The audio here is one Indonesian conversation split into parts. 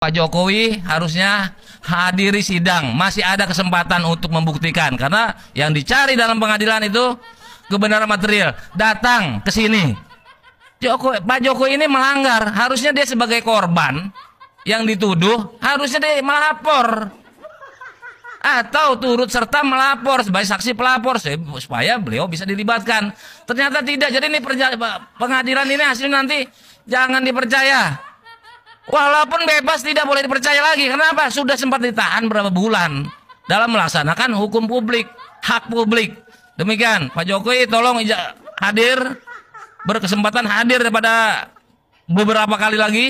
Pak Jokowi harusnya hadiri sidang. Masih ada kesempatan untuk membuktikan. Karena yang dicari dalam pengadilan itu kebenaran material. Datang ke sini. Pak Jokowi ini melanggar. Harusnya dia sebagai korban yang dituduh, harusnya dia melapor. Atau turut serta melapor sebagai saksi pelapor supaya beliau bisa dilibatkan. Ternyata tidak. Jadi ini pengadilan ini hasilnya nanti jangan dipercaya. Walaupun bebas tidak boleh dipercaya lagi. Kenapa? Sudah sempat ditahan berapa bulan dalam melaksanakan hukum publik, hak publik. Demikian, Pak Jokowi tolong hadir, berkesempatan hadir pada beberapa kali lagi.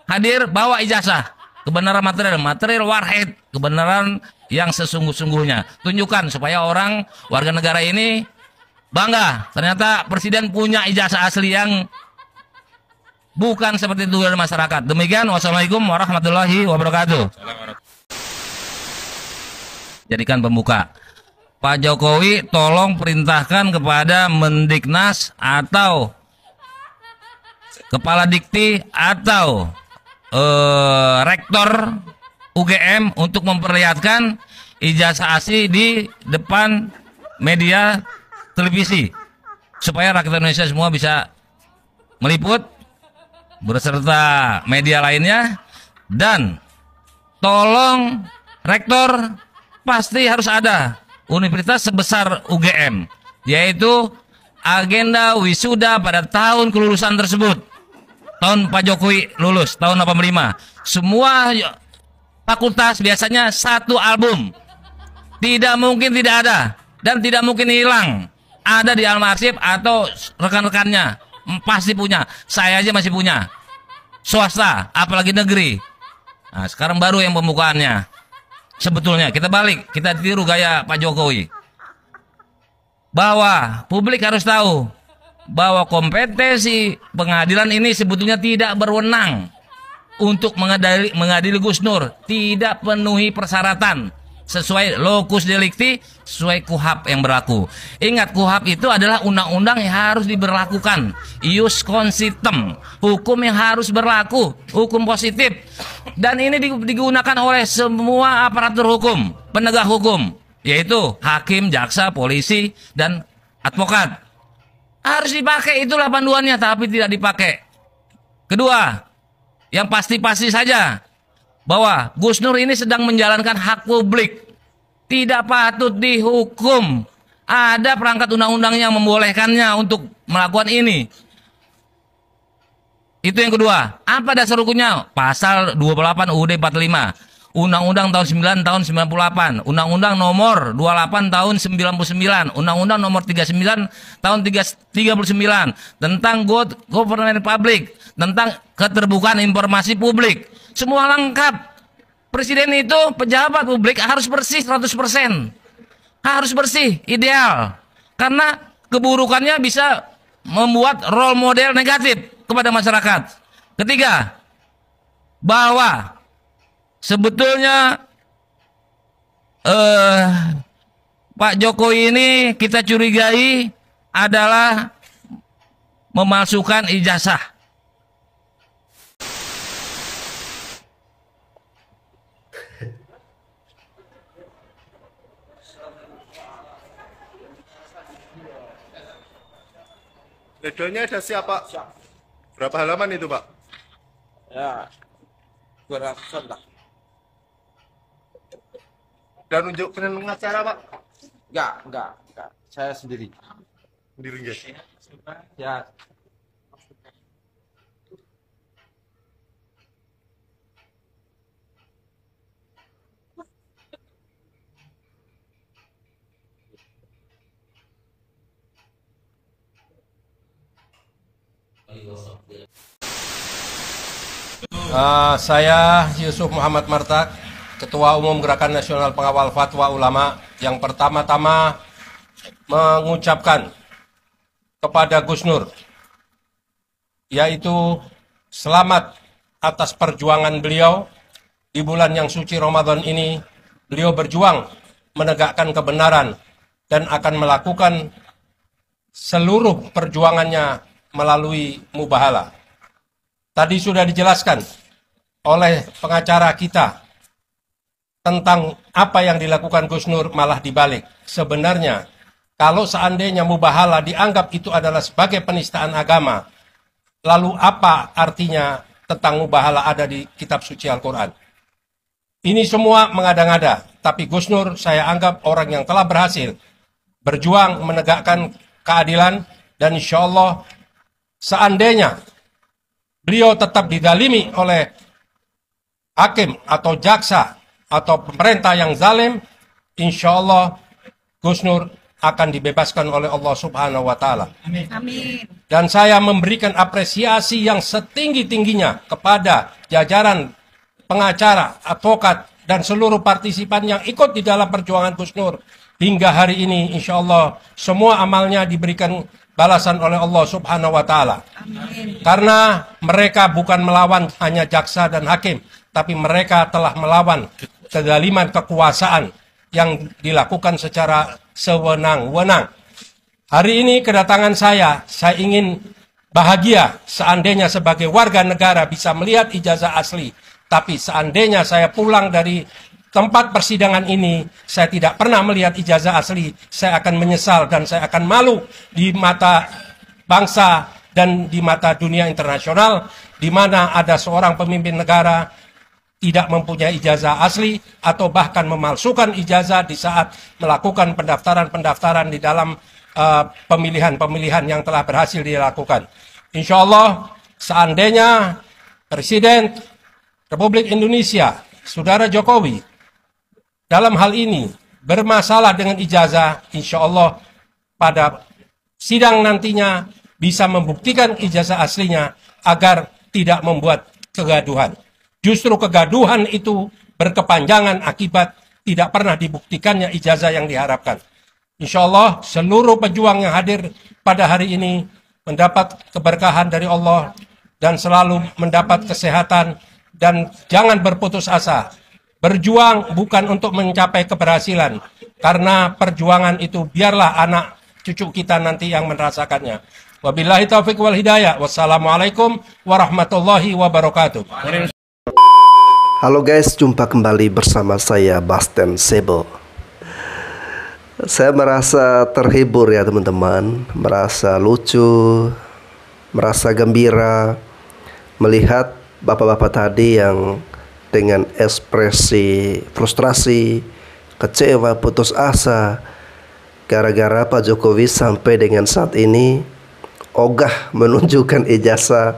Hadir, bawa ijazah. Kebenaran material warhead, kebenaran yang sesungguh-sungguhnya. Tunjukkan supaya orang warga negara ini bangga. Ternyata presiden punya ijazah asli yang bukan seperti itu dari masyarakat. Demikian, wassalamualaikum warahmatullahi wabarakatuh. Jadikan pembuka. Pak Jokowi tolong perintahkan kepada Mendiknas atau Kepala Dikti atau Rektor UGM untuk memperlihatkan ijazah asli di depan media televisi supaya rakyat Indonesia semua bisa meliput beserta media lainnya. Dan tolong rektor pasti harus ada universitas sebesar UGM, yaitu agenda wisuda pada tahun kelulusan tersebut. Tahun Pak Jokowi lulus, tahun 85. Semua fakultas biasanya satu album. Tidak mungkin tidak ada. Dan tidak mungkin hilang. Ada di Alma-Arsip atau rekan-rekannya. Pasti punya. Saya aja masih punya. Swasta, apalagi negeri. Nah, sekarang baru yang pembukaannya. Sebetulnya, kita balik. Kita tiru gaya Pak Jokowi. Bahwa publik harus tahu bahwa kompetensi pengadilan ini sebetulnya tidak berwenang untuk mengadili Gus Nur, tidak penuhi persyaratan sesuai locus delicti, sesuai KUHP yang berlaku. Ingat, KUHP itu adalah undang-undang yang harus diberlakukan, ius consistem, hukum yang harus berlaku, hukum positif, dan ini digunakan oleh semua aparatur hukum, penegak hukum, yaitu hakim, jaksa, polisi, dan advokat. Harus dipakai, itulah panduannya, tapi tidak dipakai. Kedua, yang pasti-pasti saja bahwa Gus Nur ini sedang menjalankan hak publik, tidak patut dihukum. Ada perangkat undang-undang yang membolehkannya untuk melakukan ini. Itu yang kedua. Apa dasar hukumnya? Pasal 28 UUD 45. Undang-Undang tahun 9 tahun 98, Undang-Undang nomor 28 tahun 99, Undang-Undang nomor 39 tahun 39 tentang good governance public, tentang keterbukaan informasi publik. Semua lengkap. Presiden itu pejabat publik harus bersih 100%. Harus bersih, ideal. Karena keburukannya bisa membuat role model negatif kepada masyarakat. Ketiga, bahwa sebetulnya Pak Jokowi ini kita curigai adalah memalsukan ijazah. Pledoi ada siapa? Berapa halaman itu, Pak? Ya, 200-an lah. Dan unjuk pengacara, Pak? Enggak. Saya sendiri. Sendiri, guys. Ya. Saya Yusuf Muhammad Martak, Ketua Umum Gerakan Nasional Pengawal Fatwa Ulama, yang pertama-tama mengucapkan kepada Gus Nur, yaitu selamat atas perjuangan beliau di bulan yang suci Ramadan ini. Beliau berjuang menegakkan kebenaran dan akan melakukan seluruh perjuangannya melalui mubahala. Tadi sudah dijelaskan oleh pengacara kita tentang apa yang dilakukan Gus Nur malah dibalik. Sebenarnya, kalau seandainya mubahala dianggap itu adalah sebagai penistaan agama, lalu apa artinya tentang mubahala ada di kitab suci Al-Quran? Ini semua mengada-ngada, tapi Gus Nur saya anggap orang yang telah berhasil berjuang menegakkan keadilan, dan insya Allah seandainya beliau tetap didalimi oleh hakim atau jaksa atau pemerintah yang zalim, insya Allah Gus Nur akan dibebaskan oleh Allah Subhanahu wa Ta'ala. Amin. Dan saya memberikan apresiasi yang setinggi-tingginya kepada jajaran pengacara, advokat, dan seluruh partisipan yang ikut di dalam perjuangan Gus Nur. Hingga hari ini, insya Allah, semua amalnya diberikan balasan oleh Allah Subhanahu wa Ta'ala. Amin. Karena mereka bukan melawan hanya jaksa dan hakim, tapi mereka telah melawan kezaliman kekuasaan yang dilakukan secara sewenang-wenang. Hari ini kedatangan saya ingin bahagia seandainya sebagai warga negara bisa melihat ijazah asli. Tapi seandainya saya pulang dari tempat persidangan ini, saya tidak pernah melihat ijazah asli, saya akan menyesal dan saya akan malu di mata bangsa dan di mata dunia internasional, di mana ada seorang pemimpin negara tidak mempunyai ijazah asli atau bahkan memalsukan ijazah di saat melakukan pendaftaran-pendaftaran di dalam pemilihan-pemilihan yang telah berhasil dilakukan. Insya Allah, seandainya Presiden Republik Indonesia, Saudara Jokowi, dalam hal ini bermasalah dengan ijazah, insya Allah pada sidang nantinya bisa membuktikan ijazah aslinya agar tidak membuat kegaduhan. Justru kegaduhan itu berkepanjangan akibat tidak pernah dibuktikannya ijazah yang diharapkan. Insya Allah seluruh pejuang yang hadir pada hari ini mendapat keberkahan dari Allah dan selalu mendapat kesehatan, dan jangan berputus asa. Berjuang bukan untuk mencapai keberhasilan, karena perjuangan itu biarlah anak cucu kita nanti yang merasakannya. Wabillahi taufiq wal hidayah. Wassalamualaikum warahmatullahi wabarakatuh. Halo guys, jumpa kembali bersama saya Basten Sebo. Saya merasa terhibur ya teman-teman, merasa lucu, merasa gembira melihat bapak-bapak tadi yang dengan ekspresi frustrasi, kecewa, putus asa gara-gara Pak Jokowi sampai dengan saat ini ogah menunjukkan ijazah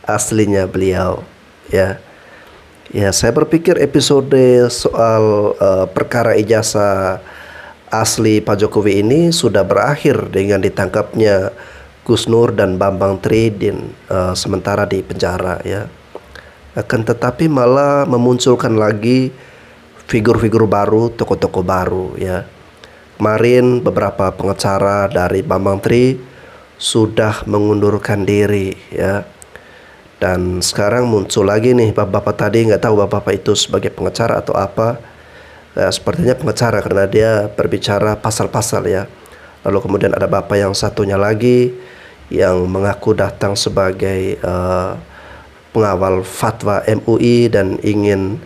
aslinya beliau ya. Ya, saya berpikir episode soal perkara ijazah asli Pak Jokowi ini sudah berakhir dengan ditangkapnya Gus Nur dan Bambang Tri sementara di penjara ya. Akan tetapi malah memunculkan lagi figur-figur baru, tokoh-tokoh baru ya. Kemarin beberapa pengacara dari Bambang Tri sudah mengundurkan diri ya. Dan sekarang muncul lagi nih bapak-bapak tadi, nggak tahu bapak-bapak itu sebagai pengacara atau apa. Sepertinya pengacara karena dia berbicara pasal-pasal ya. Lalu kemudian ada bapak yang satunya lagi yang mengaku datang sebagai pengawal fatwa MUI dan ingin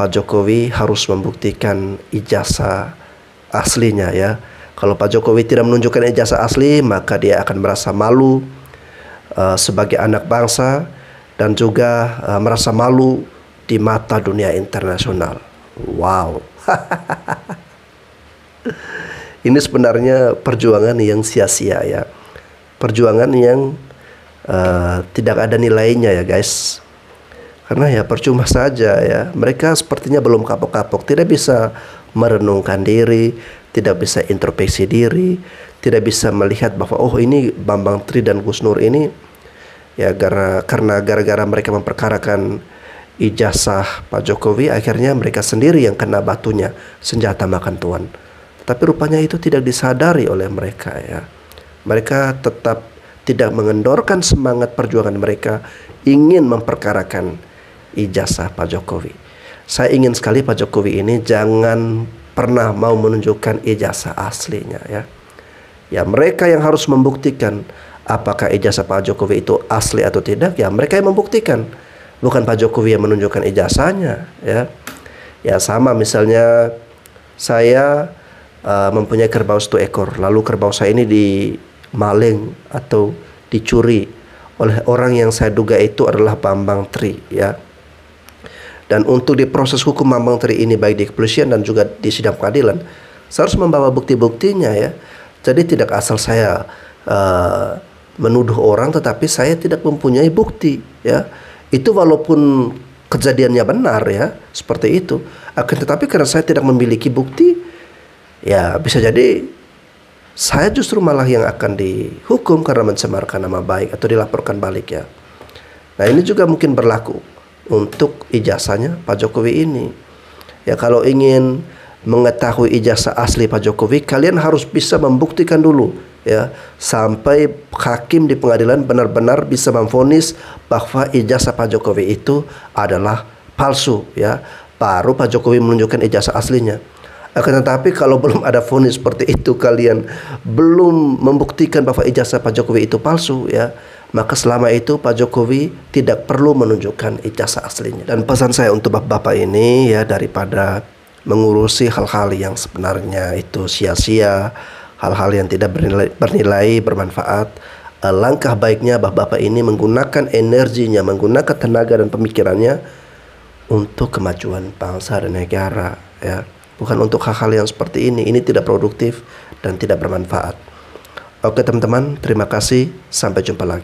Pak Jokowi harus membuktikan ijazah aslinya ya. Kalau Pak Jokowi tidak menunjukkan ijazah asli, maka dia akan merasa malu sebagai anak bangsa dan juga merasa malu di mata dunia internasional. Wow. Ini sebenarnya perjuangan yang sia-sia ya. Perjuangan yang tidak ada nilainya ya guys. Karena ya percuma saja ya. Mereka sepertinya belum kapok-kapok, tidak bisa merenungkan diri, tidak bisa introspeksi diri, tidak bisa melihat bahwa oh ini Bambang Tri dan Gus Nur ini ya karena gara-gara mereka memperkarakan ijazah Pak Jokowi, akhirnya mereka sendiri yang kena batunya, senjata makan tuan. Tapi rupanya itu tidak disadari oleh mereka ya. Mereka tetap tidak mengendorkan semangat perjuangan mereka ingin memperkarakan ijazah Pak Jokowi. Saya ingin sekali Pak Jokowi ini jangan pernah mau menunjukkan ijazah aslinya ya. Ya mereka yang harus membuktikan apakah ijazah Pak Jokowi itu asli atau tidak, ya mereka yang membuktikan. bukan Pak Jokowi yang menunjukkan ijazahnya, ya. Ya sama misalnya saya mempunyai kerbau 1 ekor, lalu kerbau saya ini dimaling atau dicuri oleh orang yang saya duga itu adalah Bambang Tri, ya. Dan untuk diproses hukum Bambang Tri ini baik di kepolisian dan juga di sidang pengadilan, saya harus membawa bukti-buktinya, ya. Jadi tidak asal saya menuduh orang tetapi saya tidak mempunyai bukti, ya. Itu walaupun kejadiannya benar, ya, seperti itu. Akan tetapi karena saya tidak memiliki bukti, ya bisa jadi saya justru malah yang akan dihukum karena mencemarkan nama baik atau dilaporkan balik, ya. Nah ini juga mungkin berlaku untuk ijazahnya Pak Jokowi ini. Ya kalau ingin mengetahui ijazah asli Pak Jokowi, kalian harus bisa membuktikan dulu, ya, sampai hakim di pengadilan benar-benar bisa memvonis bahwa ijazah Pak Jokowi itu adalah palsu, ya. Baru Pak Jokowi menunjukkan ijazah aslinya. Akan tetapi kalau belum ada vonis seperti itu, kalian belum membuktikan bahwa ijazah Pak Jokowi itu palsu, ya, maka selama itu Pak Jokowi tidak perlu menunjukkan ijazah aslinya. Dan pesan saya untuk bapak-bapak ini, ya, daripada mengurusi hal-hal yang sebenarnya itu sia-sia, hal-hal yang tidak bernilai, bermanfaat, langkah baiknya bapak-bapak ini menggunakan energinya, menggunakan tenaga dan pemikirannya untuk kemajuan bangsa dan negara, ya. Bukan untuk hal-hal yang seperti ini. Ini tidak produktif dan tidak bermanfaat. Oke teman-teman, terima kasih. Sampai jumpa lagi.